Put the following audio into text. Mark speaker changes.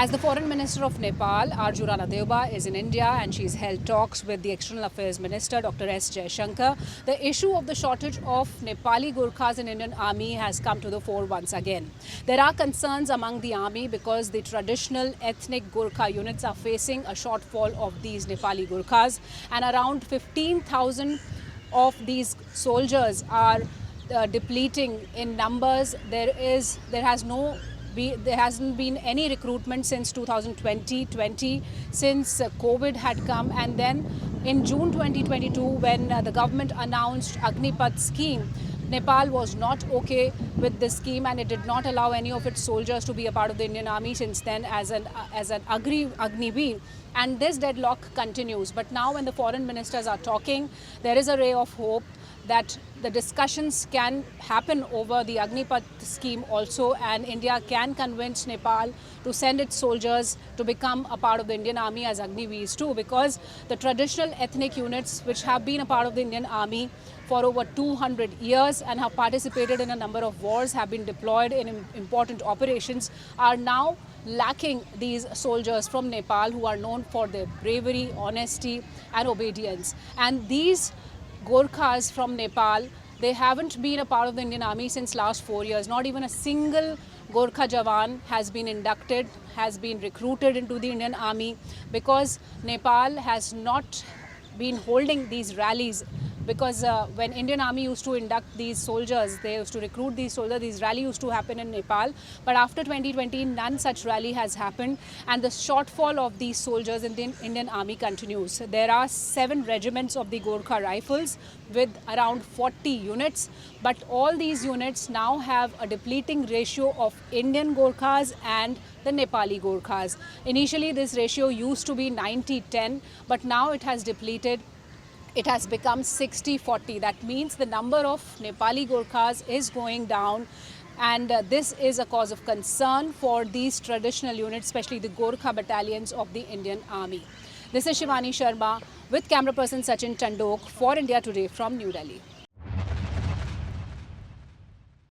Speaker 1: As the Foreign Minister of Nepal, Arju Ranadeva is in India and she's held talks with the External Affairs Minister, Dr. S. Jaishankar. The issue of the shortage of Nepali Gurkhas in Indian Army has come to the fore once again. There are concerns among the army because the traditional ethnic Gurkha units are facing a shortfall of these Nepali Gurkhas, and around 15,000 of these soldiers are depleting in numbers. There hasn't been any recruitment since 2020, since COVID had come, and then in June 2022 when the government announced Agnipath scheme, Nepal was not okay with this scheme and it did not allow any of its soldiers to be a part of the Indian Army since then as an Agniveer. And this deadlock continues. But now when the foreign ministers are talking, there is a ray of hope that the discussions can happen over the Agnipath scheme also, and India can convince Nepal to send its soldiers to become a part of the Indian Army as Agniveers too, because the traditional ethnic units which have been a part of the Indian Army for over 200 years and have participated in a number of wars, have been deployed in important operations, are now lacking these soldiers from Nepal who are known for their bravery, honesty and obedience. And these Gorkhas from Nepal, they haven't been a part of the Indian Army since last 4 years. Not even a single Gorkha Jawan has been inducted, has been recruited into the Indian Army, because Nepal has not been holding these rallies. Because when Indian Army used to induct these soldiers, they used to recruit these soldiers, these rallies used to happen in Nepal. But after 2020, none such rally has happened, and the shortfall of these soldiers in the Indian Army continues. There are 7 regiments of the Gorkha Rifles with around 40 units, but all these units now have a depleting ratio of Indian Gorkhas and the Nepali Gorkhas. Initially, this ratio used to be 90-10, but now it has depleted. It has become 60-40. That means the number of Nepali Gorkhas is going down, and this is a cause of concern for these traditional units, especially the Gorkha battalions of the Indian Army. This is Shivani Sharma with camera person Sachin Tandok for India Today from New Delhi.